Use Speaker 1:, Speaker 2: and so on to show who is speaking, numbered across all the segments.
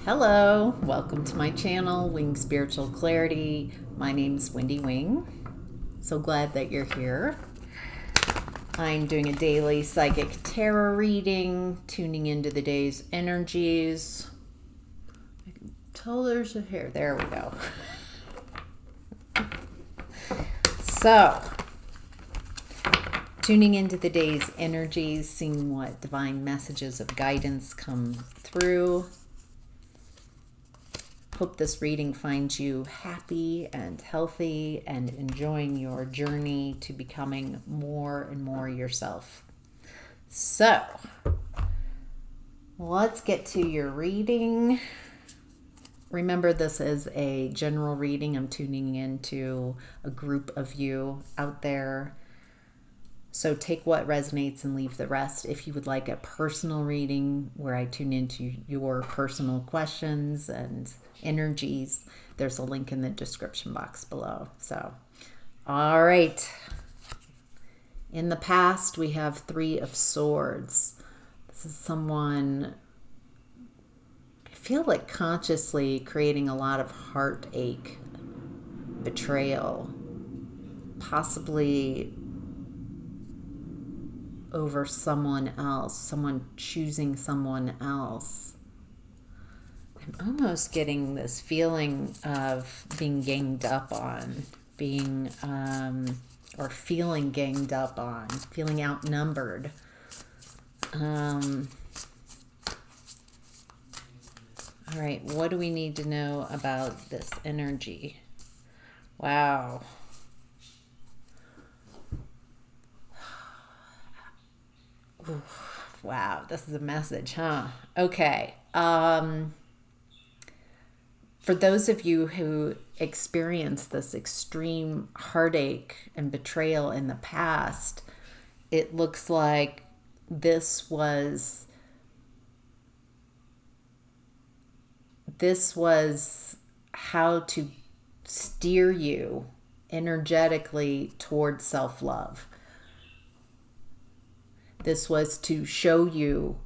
Speaker 1: Hello, welcome to my channel, Wing Spiritual Clarity. My name's Wendy Wing. So glad that you're here. I'm doing a daily psychic tarot reading, tuning into the day's energies. I can tell there's a hair. There we go. So, tuning into the day's energies, seeing what divine messages of guidance come through. Hope this reading finds you happy and healthy and enjoying your journey to becoming more and more yourself. So, let's get to your reading. Remember, this is a general reading. I'm tuning into a group of you out there. So take what resonates and leave the rest. If you would like a personal reading where I tune into your personal questions and energies, there's a link in the description box below. So, all right. In the past, we have Three of Swords. This is someone, I feel like, consciously creating a lot of heartache, betrayal, possibly over someone else, someone choosing someone else. I'm almost getting this feeling of being ganged up on, or feeling ganged up on, feeling outnumbered. All right, what do we need to know about this energy? Wow. Oof, wow, this is a message, huh? Okay. For those of you who experienced this extreme heartache and betrayal in the past, it looks like this was how to steer you energetically towards self-love. This was to show you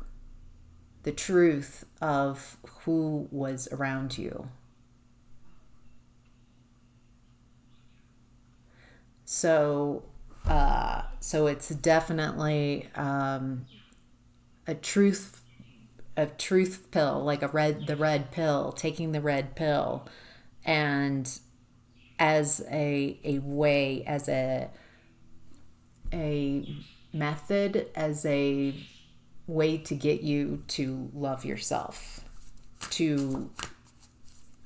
Speaker 1: the truth of who was around you. So it's definitely a truth pill, like the red pill, taking the red pill, and as a way, as a method, as a way to get you to love yourself, to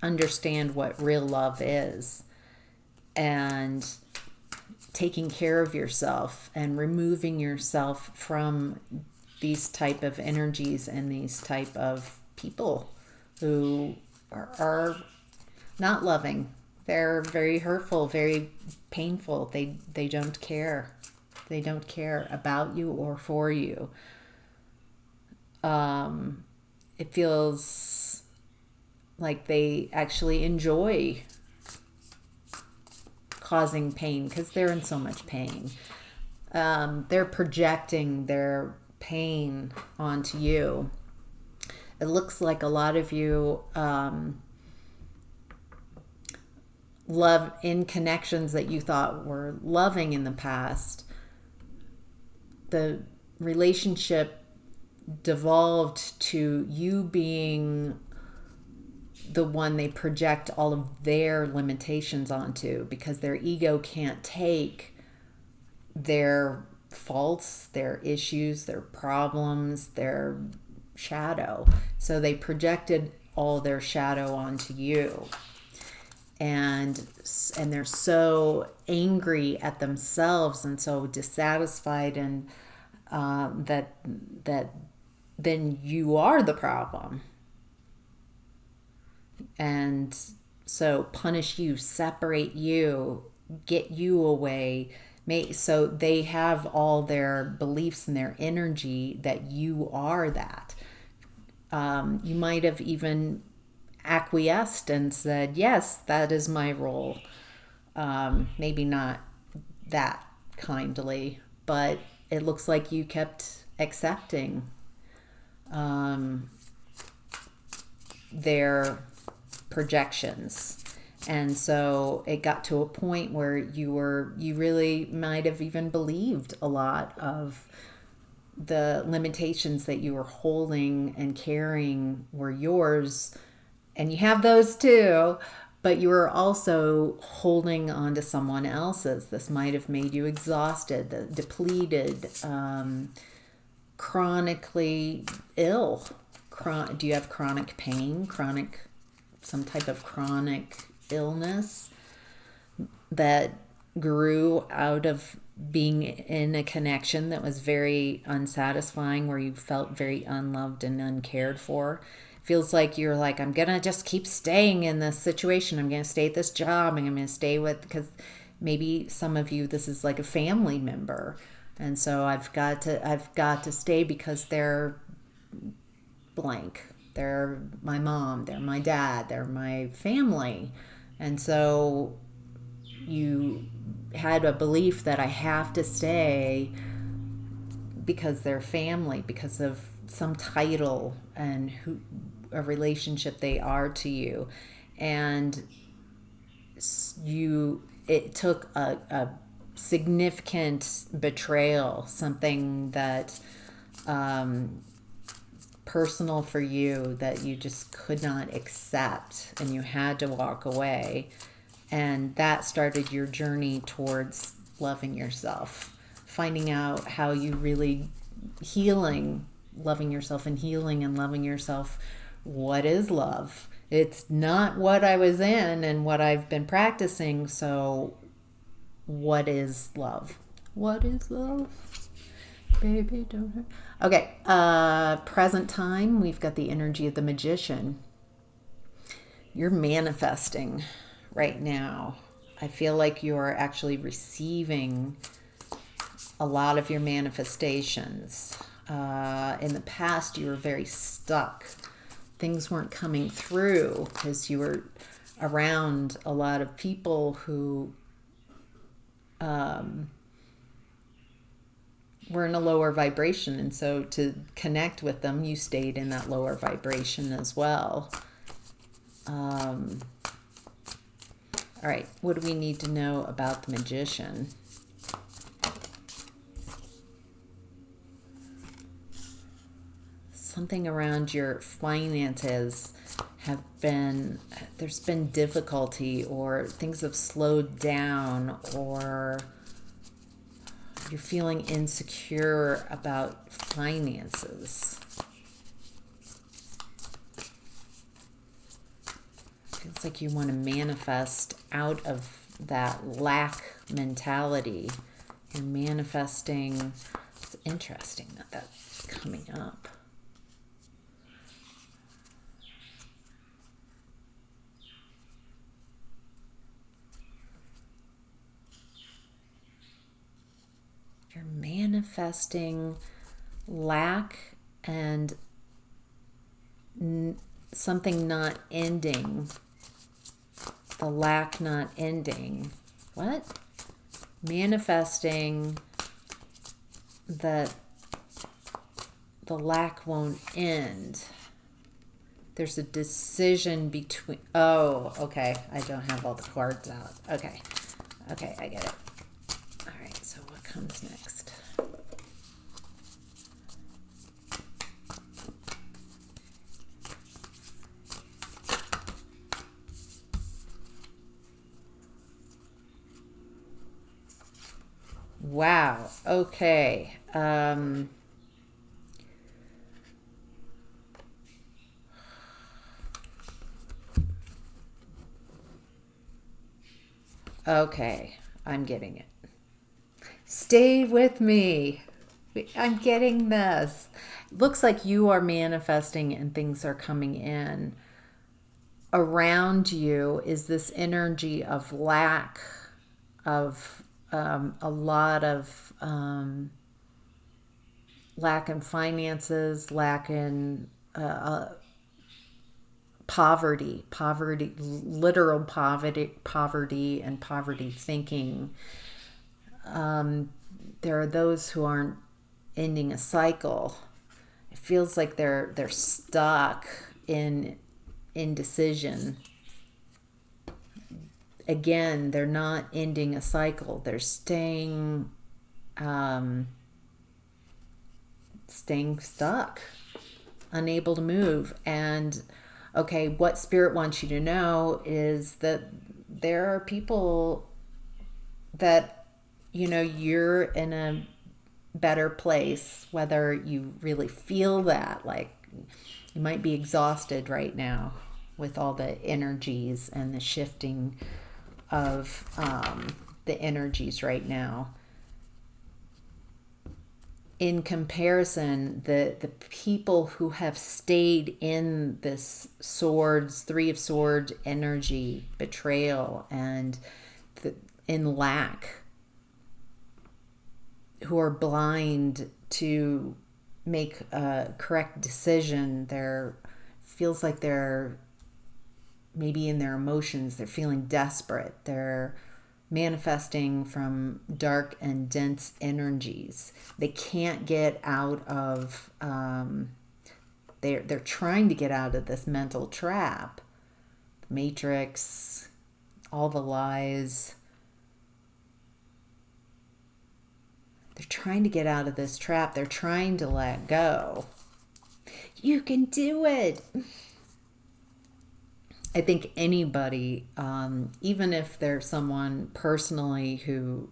Speaker 1: understand what real love is, and taking care of yourself and removing yourself from these type of energies and these type of people who are not loving. They're very hurtful, very painful. They don't care. They don't care about you or for you. It feels like they actually enjoy causing pain because they're in so much pain. They're projecting their pain onto you. It looks like a lot of you love in connections that you thought were loving in the past. The relationship devolved to you being the one they project all of their limitations onto because their ego can't take their faults, their issues, their problems, their shadow. So they projected all their shadow onto you. And they're so angry at themselves and so dissatisfied, and that then you are the problem. And so punish you, separate you, get you away. So they have all their beliefs and their energy that you are that. You might have even acquiesced and said, yes, that is my role. Maybe not that kindly, but it looks like you kept accepting. their projections. And so it got to a point where you really might have even believed a lot of the limitations that you were holding and carrying were yours, and you have those too, but you were also holding on to someone else's. This might have made you exhausted, depleted, chronically ill. Do you have chronic pain, some type of chronic illness that grew out of being in a connection that was very unsatisfying, where you felt very unloved and uncared for? Feels like you're like, I'm gonna just keep staying in this situation, I'm gonna stay at this job, and I'm gonna stay with, because maybe some of you, this is like a family member, and so I've got to stay because they're blank, they're my mom, they're my dad, they're my family. And so you had a belief that I have to stay because they're family, because of some title and a relationship they are to you. And it took a significant betrayal, something that personal for you, that you just could not accept, and you had to walk away. And that started your journey towards loving yourself, finding out how you really loving yourself and healing and loving yourself. What is love? It's not what I was in and what I've been practicing. So what is love? What is love? Baby, don't hurt. Okay, present time, we've got the energy of the magician. You're manifesting right now. I feel like you're actually receiving a lot of your manifestations. In the past, you were very stuck. Things weren't coming through because you were around a lot of people who were in a lower vibration. And so to connect with them, you stayed in that lower vibration as well. All right, what do we need to know about the magician? Something around your finances there's been difficulty, or things have slowed down, or you're feeling insecure about finances. Feels like you want to manifest out of that lack mentality. You're manifesting. It's interesting that that's coming up. You're manifesting lack and something not ending. The lack not ending. What? Manifesting that the lack won't end. There's a decision between... Oh, okay. I don't have all the cards out. Okay, I get it. All right, so what comes next? Wow. Okay. Okay, I'm getting it. Stay with me. I'm getting this. Looks like you are manifesting and things are coming in. Around you is this energy of lack, of a lot of lack in finances, lack in poverty, literal poverty and poverty thinking. There are those who aren't ending a cycle. It feels like they're stuck in indecision. Again, they're not ending a cycle. They're staying stuck, unable to move. And okay, what Spirit wants you to know is that there are people that, you're in a better place, whether you really feel that, like you might be exhausted right now with all the energies and the shifting of the energies right now. In comparison, the people who have stayed in this Three of Swords energy, betrayal, and in lack, who are blind to make a correct decision, feels like they're maybe in their emotions, they're feeling desperate, they're manifesting from dark and dense energies. They can't get out of they're trying to get out of this mental trap, the matrix, all the lies. They're trying to get out of this trap. They're trying to let go. You can do it. I think anybody, even if there's someone personally who,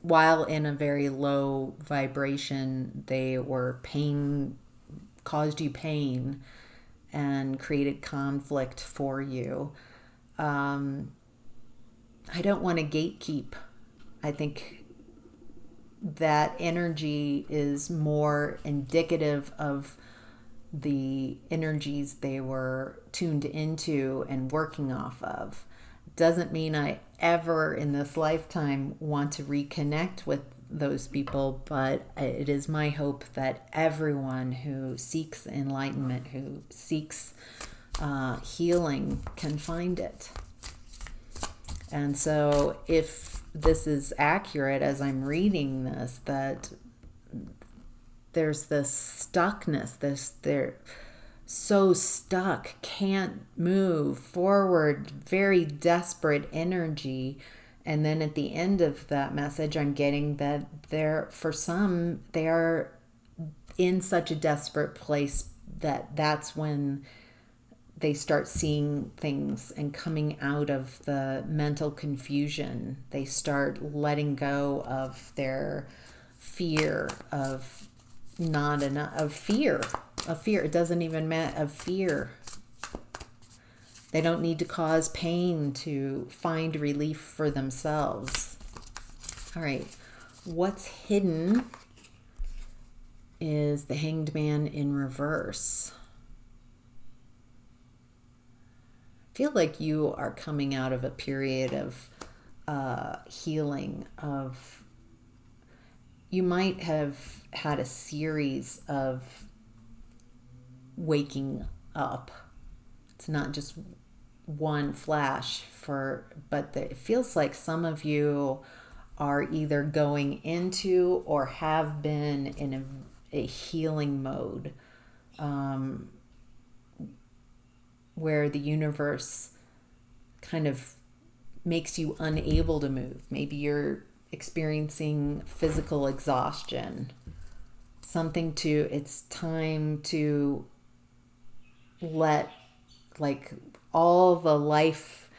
Speaker 1: while in a very low vibration, they were caused you pain and created conflict for you. I don't want to gatekeep. I think that energy is more indicative of the energies they were tuned into and working off of. Doesn't mean I ever in this lifetime want to reconnect with those people, but it is my hope that everyone who seeks enlightenment, who seeks healing, can find it. And so if this is accurate as I'm reading this, that there's this stuckness, they're so stuck, can't move forward, very desperate energy. And then at the end of that message, I'm getting that for some, they are in such a desperate place that's when they start seeing things and coming out of the mental confusion. They start letting go of their fear of not enough, of fear. It doesn't even matter, of fear. They don't need to cause pain to find relief for themselves. All right, what's hidden is the Hanged Man in reverse. I feel like you are coming out of a period of healing, you might have had a series of waking up. It's not just one flash but it feels like some of you are either going into or have been in a healing mode, where the universe kind of makes you unable to move. Maybe you're experiencing physical exhaustion. It's time to let all the life,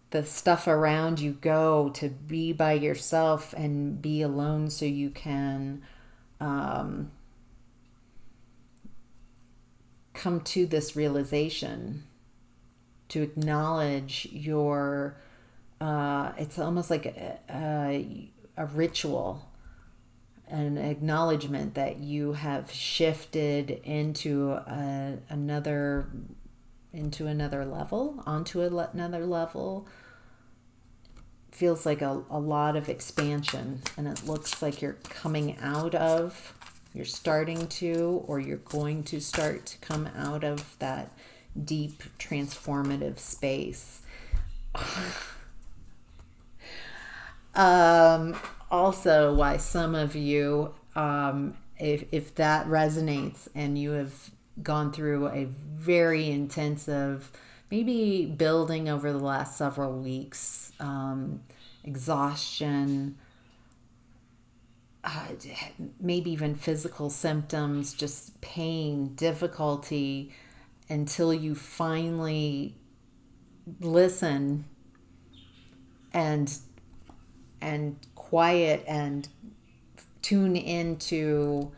Speaker 1: the stuff around you go, to be by yourself and be alone so you can come to this realization, to acknowledge your it's almost like a ritual, an acknowledgement that you have shifted into another level, onto another level. Feels like a lot of expansion, and it looks like you're starting to, or you're going to start to come out of that deep transformative space. Also, why some of you, if that resonates and you have gone through a very intensive, maybe building over the last several weeks, exhaustion, maybe even physical symptoms, just pain, difficulty, until you finally listen and quiet and tune into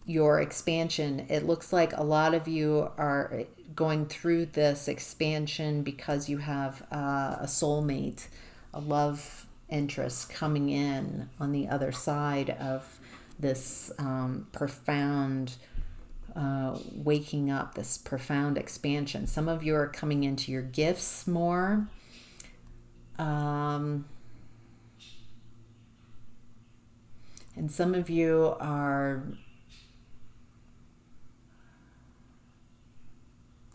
Speaker 1: your expansion. It looks like a lot of you are going through this expansion because you have a soulmate, a love interest coming in on the other side of this profound waking up, this profound expansion. Some of you are coming into your gifts more. And some of you are,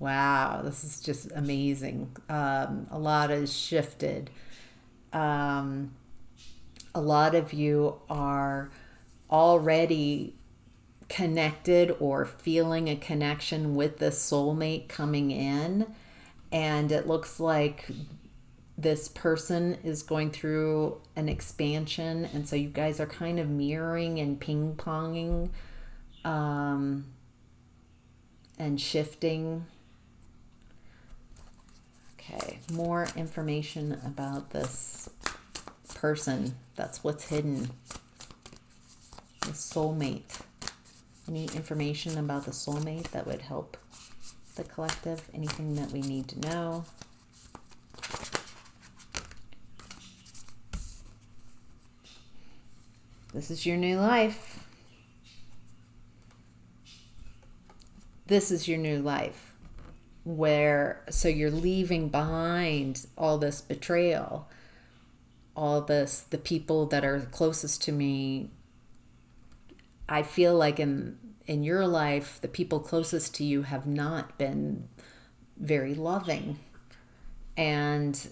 Speaker 1: wow, this is just amazing. A lot has shifted. A lot of you are already connected or feeling a connection with the soulmate coming in, and it looks like this person is going through an expansion, and so you guys are kind of mirroring and ping-ponging and shifting. Okay, more information about this person. That's what's hidden. The soulmate. Any information about the soulmate that would help the collective? Anything that we need to know? This is your new life. This is your new life. So you're leaving behind all this betrayal, all this, the people that are closest to me. I feel like in your life, the people closest to you have not been very loving. And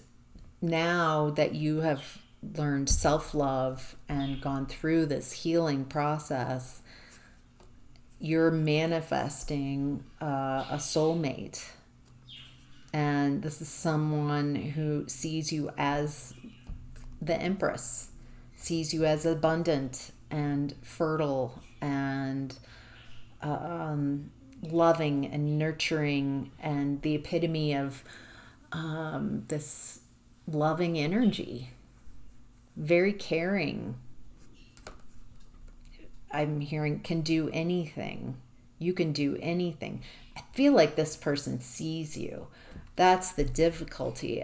Speaker 1: now that you have learned self-love and gone through this healing process, you're manifesting a soulmate. And this is someone who sees you as the Empress, sees you as abundant and fertile and loving and nurturing, and the epitome of this loving energy. Very caring. I'm hearing can do anything. You can do anything. I feel like this person sees you. That's the difficulty.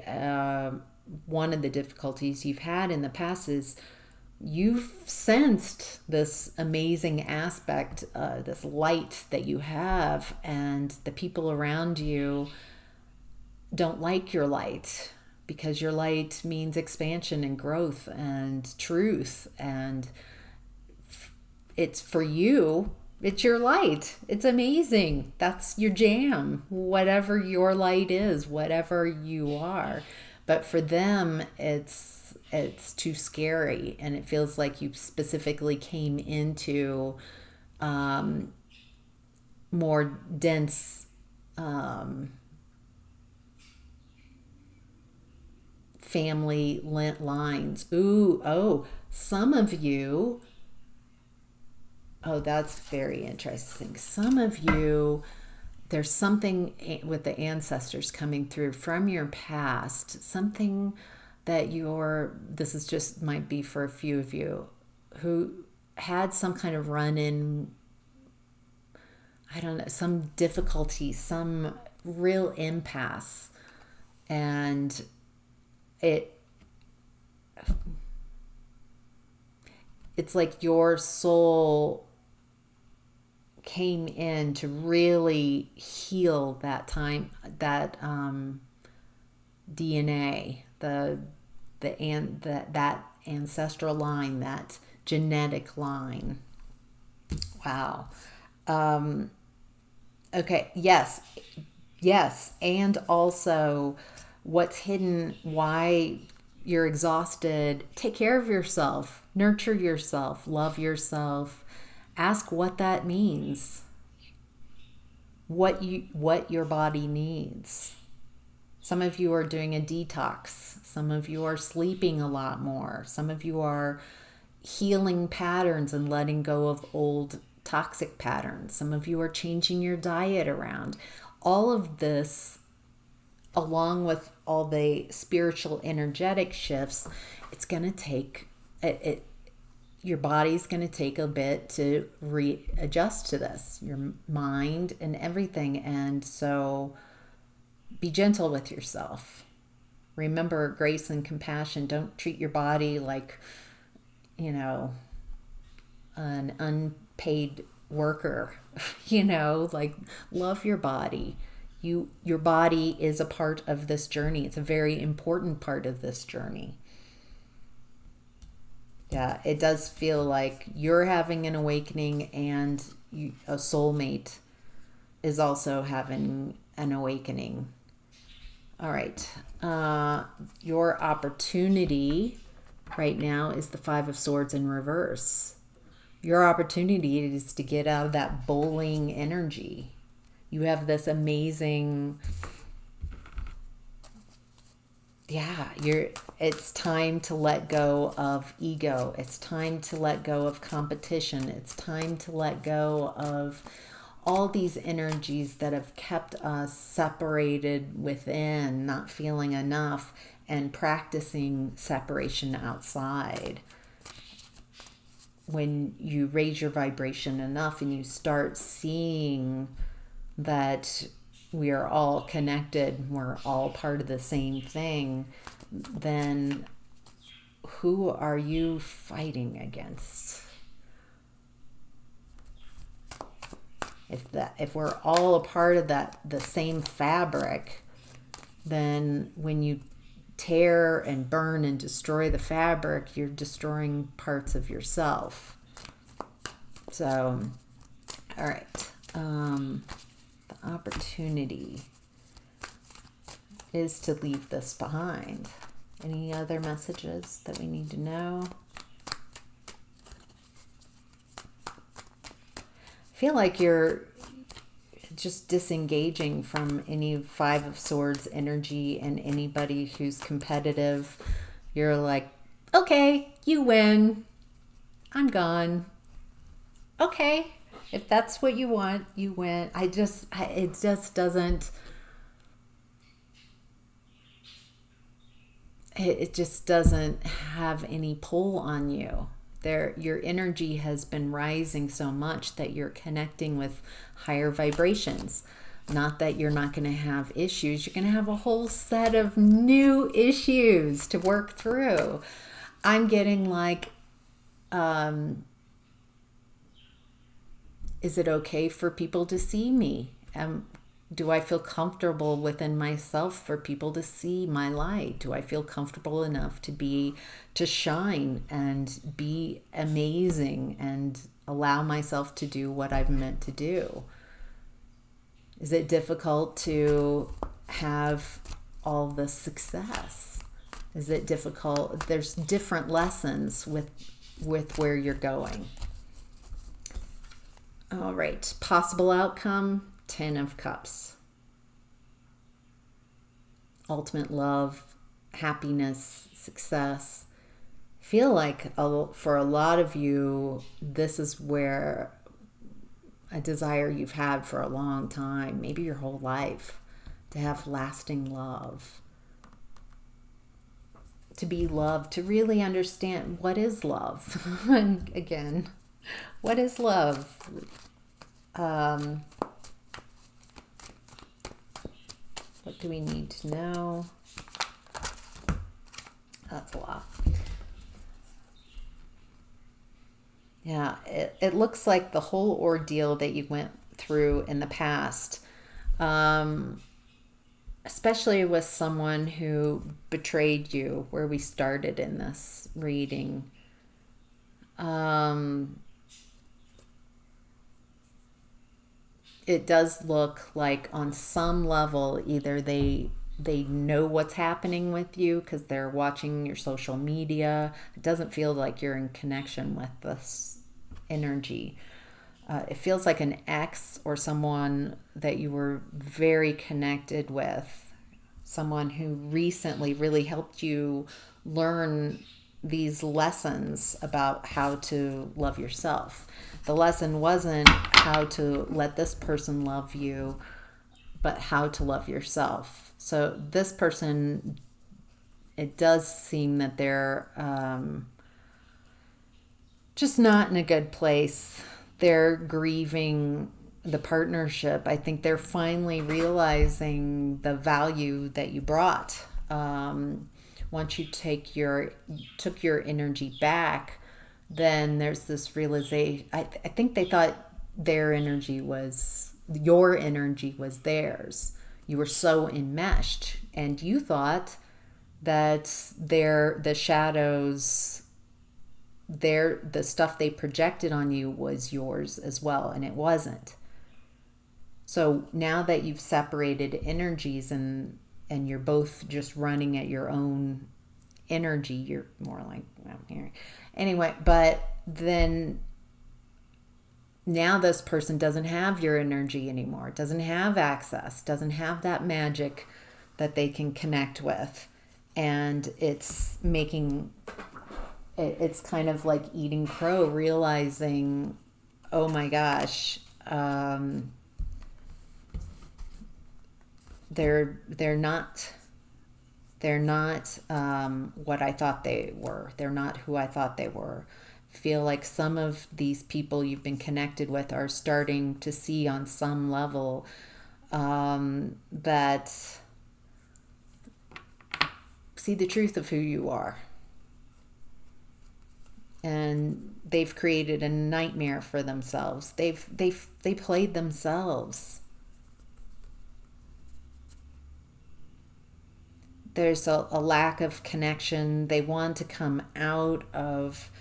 Speaker 1: One of the difficulties you've had in the past is you've sensed this amazing aspect, this light that you have, and the people around you don't like your light, because your light means expansion and growth and truth, and it's for you. It's your light. It's amazing. That's your jam. Whatever your light is, whatever you are. But for them, it's too scary, and it feels like you specifically came into more dense family lines. Some of you, that's very interesting. Some of you, there's something with the ancestors coming through from your past, something that this is just might be for a few of you who had some kind of run-in, I don't know, some difficulty, some real impasse, and it's like your soul came in to really heal that time, that DNA, that ancestral line, that genetic line. Wow. Okay. Yes. And also what's hidden, why you're exhausted. Take care of yourself, nurture yourself, love yourself. Ask what that means. what your body needs. Some of you are doing a detox. Some of you are sleeping a lot more. Some of you are healing patterns and letting go of old toxic patterns. Some of you are changing your diet around. All of this, along with all the spiritual energetic shifts, it's going to take your body's going to take a bit to readjust to this, your mind and everything. And so be gentle with yourself. Remember grace and compassion. Don't treat your body like, an unpaid worker. Like, love your body. Your body is a part of this journey. It's a very important part of this journey. Yeah, it does feel like you're having an awakening, and a soulmate is also having an awakening. All right. Your opportunity right now is the Five of Swords in reverse. Your opportunity is to get out of that bowling energy. You have this amazing, it's time to let go of ego. It's time to let go of competition. It's time to let go of all these energies that have kept us separated within, not feeling enough, and practicing separation outside. When you raise your vibration enough and you start seeing that we are all connected, we're all part of the same thing, then who are you fighting against? If we're all a part of the same fabric, then when you tear and burn and destroy the fabric, you're destroying parts of yourself. So, all right. The opportunity is to leave this behind. Any other messages that we need to know? I feel like you're just disengaging from any Five of Swords energy, and anybody who's competitive. You're like, okay, you win. I'm gone. Okay. If that's what you want, you win. It just doesn't, it just doesn't have any pull on you. Your energy has been rising so much that you're connecting with higher vibrations. Not that you're not going to have issues. You're going to have a whole set of new issues to work through. I'm getting like, is it okay for people to see me? Do I feel comfortable within myself for people to see my light? Do I feel comfortable enough to shine and be amazing and allow myself to do what I've meant to do? Is it difficult to have all the success? Is it difficult? There's different lessons with where you're going. All right, possible outcome, 10 of Cups. Ultimate love, happiness, success. I feel like for a lot of you, this is where a desire you've had for a long time, maybe your whole life, to have lasting love. To be loved, to really understand what is love. And again, what is love? What do we need to know? That's a lot. Yeah, it looks like the whole ordeal that you went through in the past, especially with someone who betrayed you, where we started in this reading. It does look like on some level either they know what's happening with you because they're watching your social media. It doesn't feel like you're in connection with this energy. It feels like an ex or someone that you were very connected with, someone who recently really helped you learn these lessons about how to love yourself. The lesson wasn't how to let this person love you, but how to love yourself. So this person, it does seem that they're just not in a good place. They're grieving the partnership. I think they're finally realizing the value that you brought. Once you took your energy back, then there's this realization. I think they thought your energy was theirs. You were so enmeshed, and you thought that the shadows, the stuff they projected on you was yours as well, and it wasn't. So now that you've separated energies and you're both just running at your own energy, you're more like, I'm here anyway. But then now this person doesn't have your energy anymore, doesn't have access, doesn't have that magic that they can connect with, and it's kind of like eating crow, realizing, oh my gosh, they're not what I thought they were. They're not who I thought they were. Feel like some of these people you've been connected with are starting to see on some level that see the truth of who you are. And they've created a nightmare for themselves. They played themselves. There's a lack of connection. They want to come out of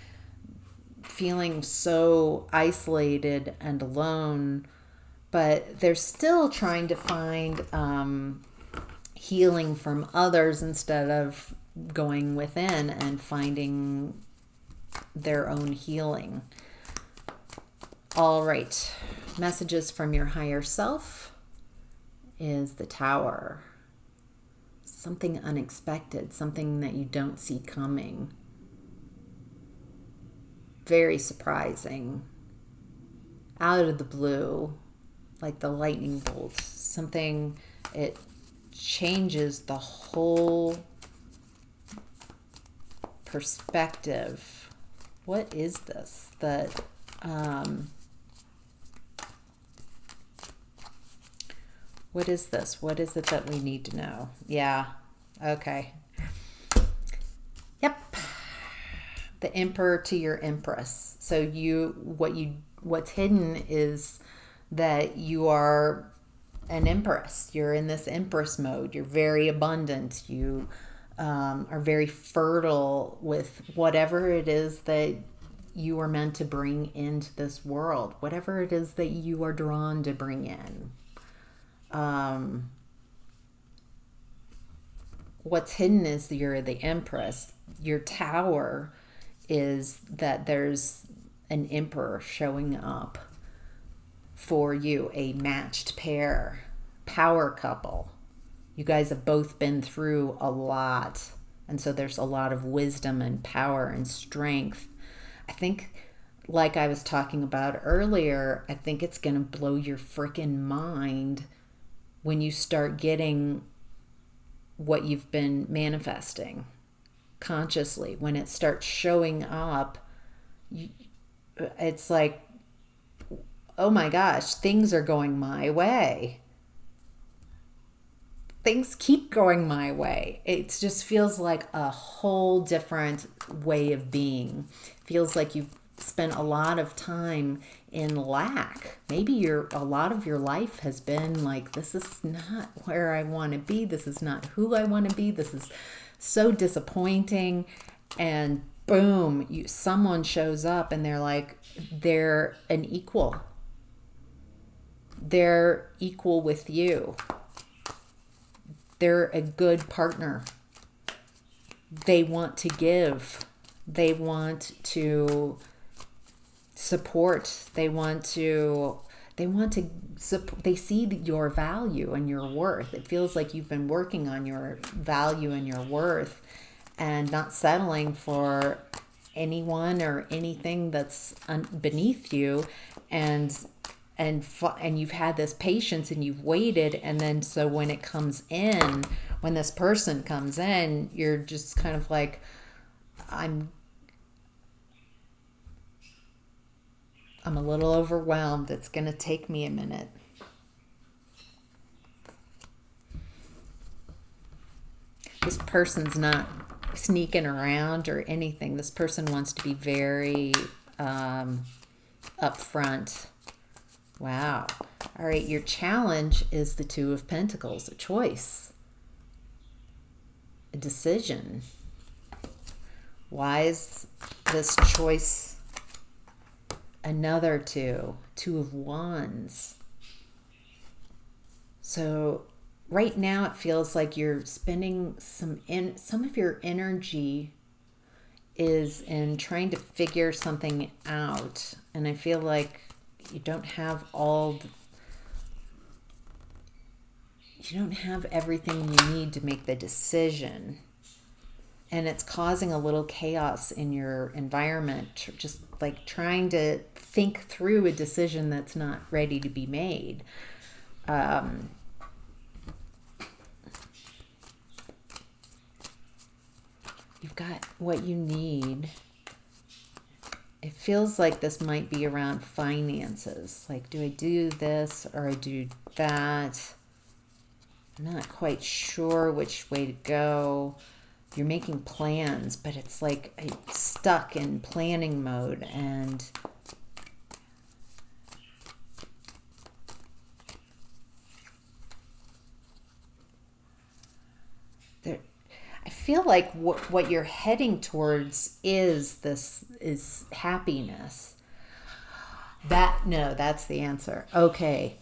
Speaker 1: feeling so isolated and alone, but they're still trying to find healing from others instead of going within and finding their own healing. All right. Messages from your higher self is the Tower. Something unexpected, something that you don't see coming. Very surprising. Out of the blue, like the lightning bolt. Something, it changes the whole perspective. What is this? What is this? What is it that we need to know? Yeah. Okay. Yep. The Emperor to your Empress. So what's hidden is that you are an Empress. You're in this Empress mode. You're very abundant. You are very fertile with whatever it is that you are meant to bring into this world. Whatever it is that you are drawn to bring in. What's hidden is you're the Empress. Your Tower is that there's an Emperor showing up for you, a matched pair, power couple. You guys have both been through a lot, and so there's a lot of wisdom and power and strength. I think, like I was talking about earlier, I think it's going to blow your freaking mind when you start getting what you've been manifesting consciously. When it starts showing up, it's like, oh my gosh, things are going my way. Things keep going my way. It just feels like a whole different way of being. Feels like you've spent a lot of time in lack. Maybe a lot of your life has been like, this is not where I want to be. This is not who I want to be. This is so disappointing. And boom, someone shows up and they're like, they're an equal. They're equal with you. They're a good partner. They want to give. They want to support. They see your value and your worth. It feels like you've been working on your value and your worth and not settling for anyone or anything that's beneath you, and you've had this patience and you've waited, and then so when this person comes in, you're just kind of like, I'm a little overwhelmed. It's going to take me a minute. This person's not sneaking around or anything. This person wants to be very upfront. Wow. All right, your challenge is the Two of Pentacles, a choice, a decision. Why is this choice another two of Wands? So right now it feels like you're spending some of your energy is in trying to figure something out, and I feel like you don't have everything you need to make the decision, and it's causing a little chaos in your environment, just like trying to think through a decision that's not ready to be made. You've got what you need. It feels like this might be around finances. Like, do I do this or I do that? I'm not quite sure which way to go. You're making plans, but it's like stuck in planning mode, and I feel like what you're heading towards is happiness. That's the answer. Okay.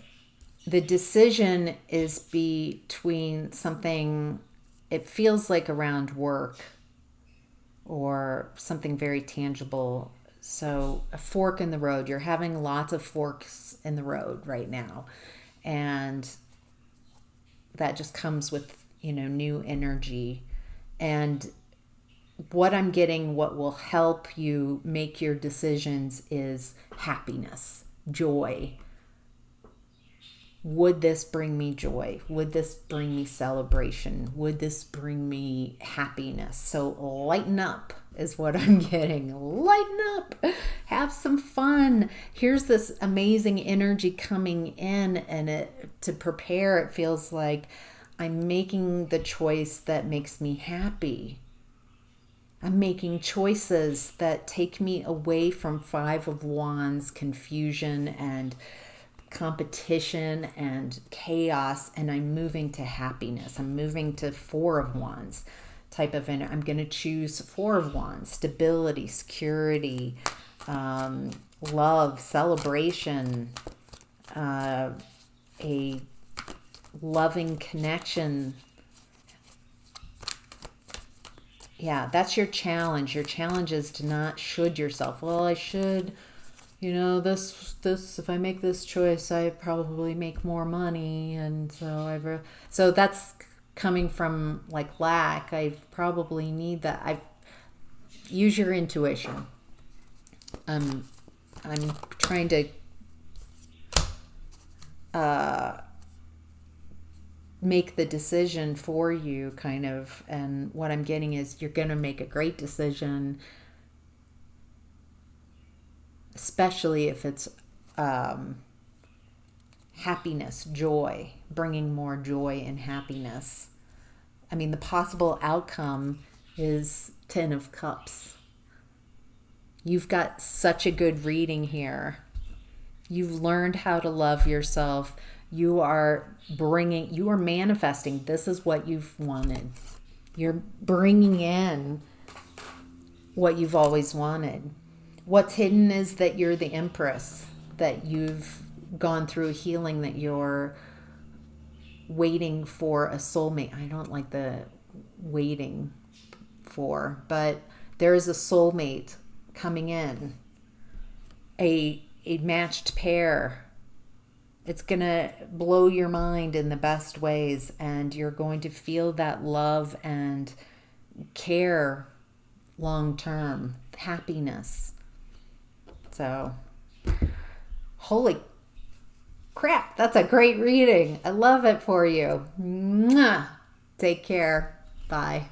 Speaker 1: The decision is between something, it feels like around work or something very tangible. So a fork in the road. You're having lots of forks in the road right now. And that just comes with, new energy. And what I'm getting, what will help you make your decisions is happiness, joy. Would this bring me joy? Would this bring me celebration? Would this bring me happiness? So lighten up is what I'm getting. Lighten up. Have some fun. Here's this amazing energy coming in, and to prepare, it feels like I'm making the choice that makes me happy. I'm making choices that take me away from Five of Wands, confusion and competition and chaos, and I'm moving to happiness. I'm moving to Four of Wands type of energy. I'm going to choose Four of Wands, stability, security, love, celebration, a loving connection. Yeah, that's your challenge. Your challenge is to not should yourself. Well, I should, this if I make this choice, I probably make more money, and so that's coming from like lack. I probably need that. Use your intuition. I'm trying to make the decision for you, kind of, and what I'm getting is you're going to make a great decision, especially if it's happiness, joy, bringing more joy and happiness. I mean, the possible outcome is Ten of Cups. You've got such a good reading here. You've learned how to love yourself. You are manifesting. This is what you've wanted. You're bringing in what you've always wanted. What's hidden is that you're the Empress, that you've gone through a healing, that you're waiting for a soulmate. I don't like the waiting for, but there is a soulmate coming in. a matched pair. It's going to blow your mind in the best ways, and you're going to feel that love and care long term, happiness. So, holy crap, that's a great reading. I love it for you. Mwah. Take care. Bye.